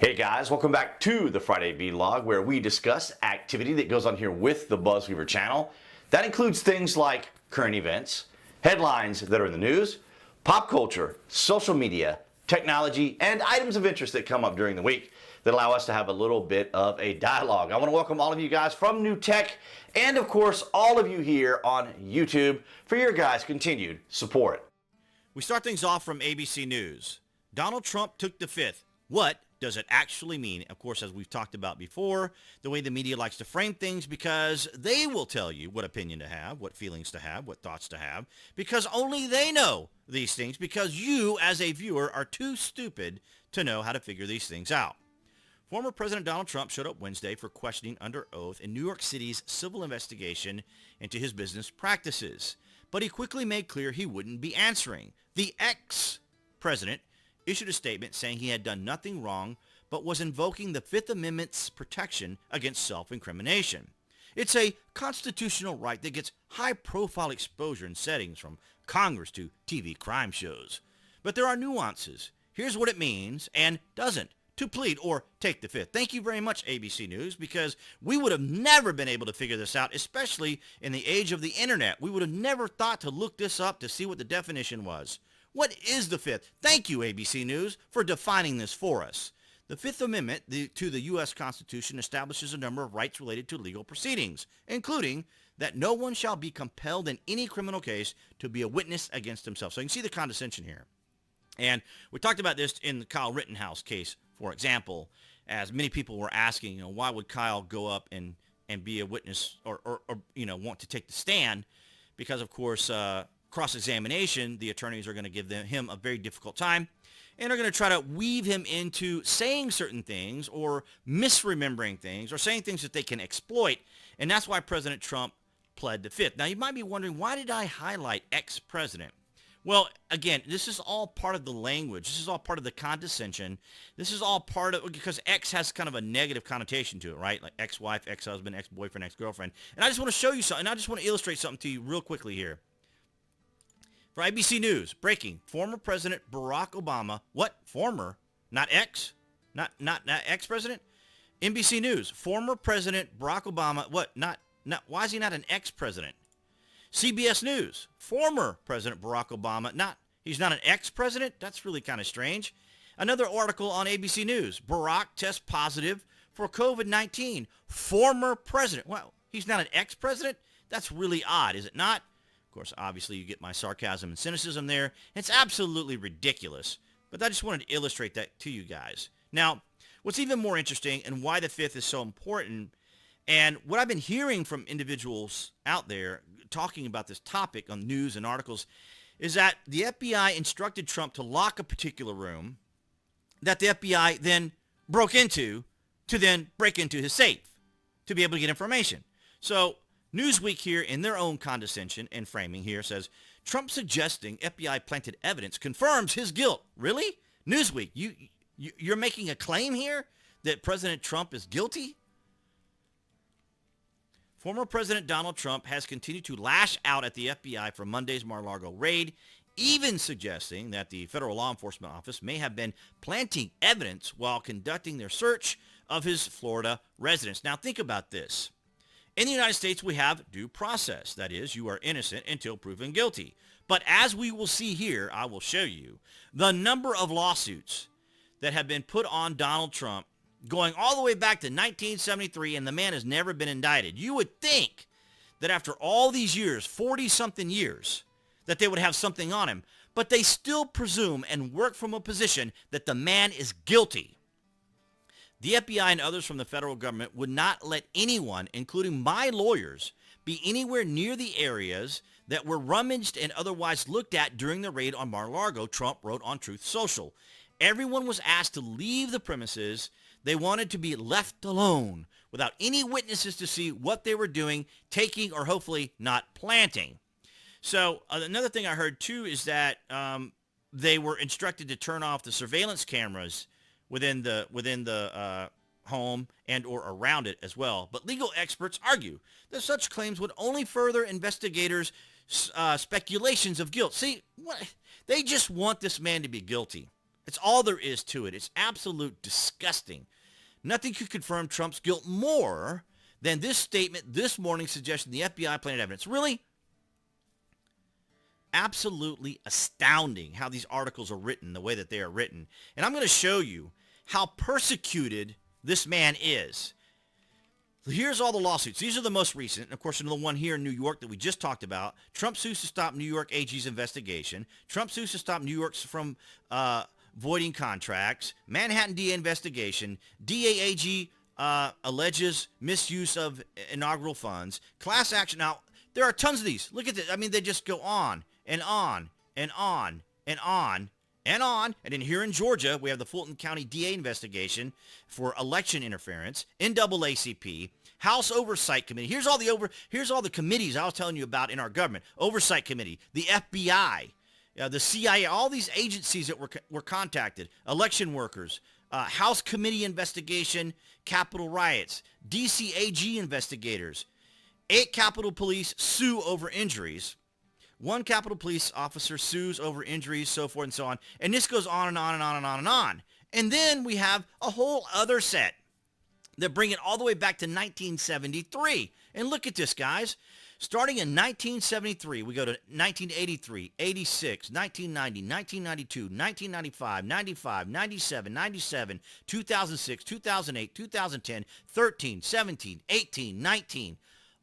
Hey guys, welcome back to the Friday Vlog, where we discuss activity that goes on here with the BuzWeaver channel. That includes things like current events, headlines that are in the news, pop culture, social media, technology, and items of interest that come up during the week that allow us to have a little bit of a dialogue. I want to welcome all of you guys from New Tech and of course all of you here on YouTube for your guys' continued support. We start things off from ABC News. Donald Trump took the fifth. What does it actually mean? Of course, as we've talked about before, the way the media likes to frame things, because they will tell you what opinion to have, what feelings to have, what thoughts to have, because only they know these things, because you as a viewer are too stupid to know how to figure these things out. Former President Donald Trump showed up Wednesday for questioning under oath in New York City's civil investigation into his business practices, but he quickly made clear he wouldn't be answering. The ex-president issued a statement saying he had done nothing wrong, but was invoking the Fifth Amendment's protection against self-incrimination. It's a constitutional right that gets high-profile exposure in settings from Congress to TV crime shows. But there are nuances. Here's what it means and doesn't to plead or take the fifth. Thank you very much, ABC News, because we would have never been able to figure this out, especially in the age of the internet. We would have never thought to look this up to see what the definition was. What is the fifth? Thank you, ABC News, for defining this for us. The Fifth Amendment to the U.S. Constitution establishes a number of rights related to legal proceedings, including that no one shall be compelled in any criminal case to be a witness against himself. So you can see the condescension here. And we talked about this in the Kyle Rittenhouse case, for example, as many people were asking, why would Kyle go up and be a witness or want to take the stand? Because, of course, cross-examination, the attorneys are going to give him a very difficult time and are going to try to weave him into saying certain things or misremembering things or saying things that they can exploit. And that's why President Trump pled the fifth. Now, you might be wondering, why did I highlight ex-president? Well, again, this is all part of the language. This is all part of the condescension. This is all part of, because ex has kind of a negative connotation to it, right? Like ex-wife, ex-husband, ex-boyfriend, ex-girlfriend. And I just want to show you something. I just want to illustrate something to you real quickly here. For ABC News, breaking, former President Barack Obama, what? Former, not ex? Not ex-president? NBC News, former President Barack Obama, what? Not, why is he not an ex-president? CBS News, former President Barack Obama, he's not an ex-president? That's really kind of strange. Another article on ABC News, Barack tests positive for COVID-19. Former president. Well, he's not an ex-president? That's really odd, is it not? Of course, obviously, you get my sarcasm and cynicism there. It's absolutely ridiculous, but I just wanted to illustrate that to you guys. Now, what's even more interesting and why the fifth is so important, and what I've been hearing from individuals out there talking about this topic on news and articles, is that the FBI instructed Trump to lock a particular room that the FBI then broke into to then break into his safe to be able to get information. So Newsweek here, in their own condescension and framing here, says, Trump suggesting FBI planted evidence confirms his guilt. Really? Newsweek, you're making a claim here that President Trump is guilty? Former President Donald Trump has continued to lash out at the FBI for Monday's Mar-a-Lago raid, even suggesting that the federal law enforcement office may have been planting evidence while conducting their search of his Florida residence. Now think about this. In the United States, we have due process. That is, you are innocent until proven guilty. But as we will see here, I will show you the number of lawsuits that have been put on Donald Trump going all the way back to 1973, and the man has never been indicted. You would think that after all these years, 40-something years, that they would have something on him. But they still presume and work from a position that the man is guilty. The FBI and others from the federal government would not let anyone, including my lawyers, be anywhere near the areas that were rummaged and otherwise looked at during the raid on Mar-a-Lago, Trump wrote on Truth Social. Everyone was asked to leave the premises. They wanted to be left alone without any witnesses to see what they were doing, taking, or hopefully not planting. So another thing I heard too is that they were instructed to turn off the surveillance cameras within the home and or around it as well. But legal experts argue that such claims would only further investigators' speculations of guilt. See, they just want this man to be guilty. It's all there is to it. It's absolute disgusting. Nothing could confirm Trump's guilt more than this statement this morning suggesting the FBI planted evidence. Really? Absolutely astounding how these articles are written, the way that they are written. And I'm going to show you how persecuted this man is. Here's all the lawsuits. These are the most recent. And of course, the one here in New York that we just talked about. Trump sues to stop New York AG's investigation. Trump sues to stop New York's from voiding contracts. Manhattan DA investigation. DA AG alleges misuse of inaugural funds. Class action. Now, there are tons of these. Look at this. I mean, they just go on and on and on and on and on. And then here in Georgia, we have the Fulton County DA investigation for election interference, NAACP, House Oversight Committee. Here's all the committees I was telling you about in our government. Oversight Committee, the FBI, the CIA, all these agencies that were contacted, election workers, House Committee investigation, Capitol riots, DC AG investigators, 8 Capitol Police sue over injuries. 1 Capitol Police officer sues over injuries, so forth and so on. And this goes on and on and on and on and on. And then we have a whole other set that bring it all the way back to 1973. And look at this, guys. Starting in 1973, we go to 1983, 86, 1990, 1992, 1995, 95, 97, 97, 2006, 2008, 2010, 13, 17, 18, 19,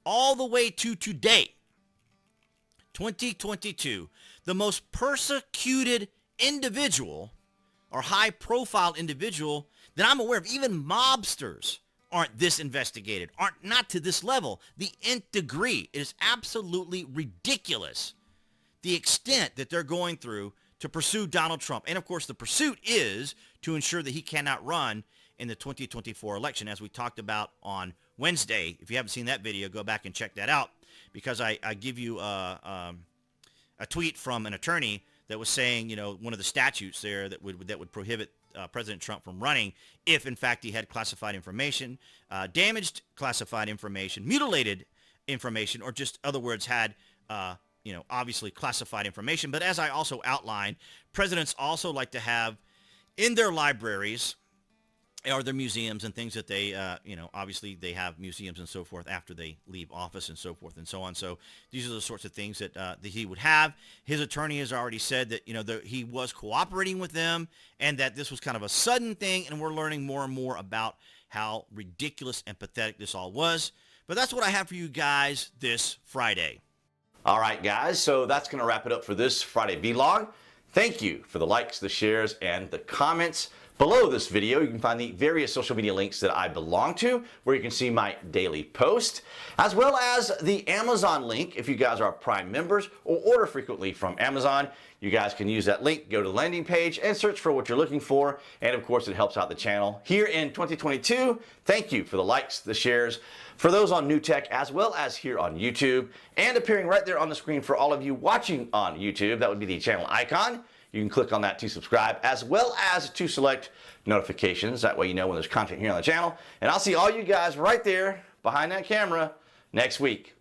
all the way to today. 2022, the most persecuted individual or high-profile individual that I'm aware of. Even mobsters aren't this investigated, aren't not to this level. The nth degree. It is absolutely ridiculous, the extent that they're going through to pursue Donald Trump. And, of course, the pursuit is to ensure that he cannot run in the 2024 election, as we talked about on Wednesday. If you haven't seen that video, go back and check that out, because I give you a tweet from an attorney that was saying, one of the statutes there that would prohibit President Trump from running if, in fact, he had classified information, damaged classified information, mutilated information, or just, other words, had, obviously classified information. But as I also outlined, presidents also like to have in their libraries or their museums and things that they, obviously they have museums and so forth after they leave office and so forth and so on. So these are the sorts of things that he would have. His attorney has already said that, he was cooperating with them and that this was kind of a sudden thing, and we're learning more and more about how ridiculous and pathetic this all was. But that's what I have for you guys this Friday. All right, guys, so that's going to wrap it up for this Friday vlog. Thank you for the likes, the shares, and the comments. Below this video, you can find the various social media links that I belong to, where you can see my daily post, as well as the Amazon link. If you guys are Prime members or order frequently from Amazon, you guys can use that link, go to the landing page, and search for what you're looking for. And of course, it helps out the channel here in 2022. Thank you for the likes, the shares, for those on New Tech, as well as here on YouTube, and appearing right there on the screen for all of you watching on YouTube. That would be the channel icon. You can click on that to subscribe, as well as to select notifications. That way you know when there's content here on the channel. And I'll see all you guys right there behind that camera next week.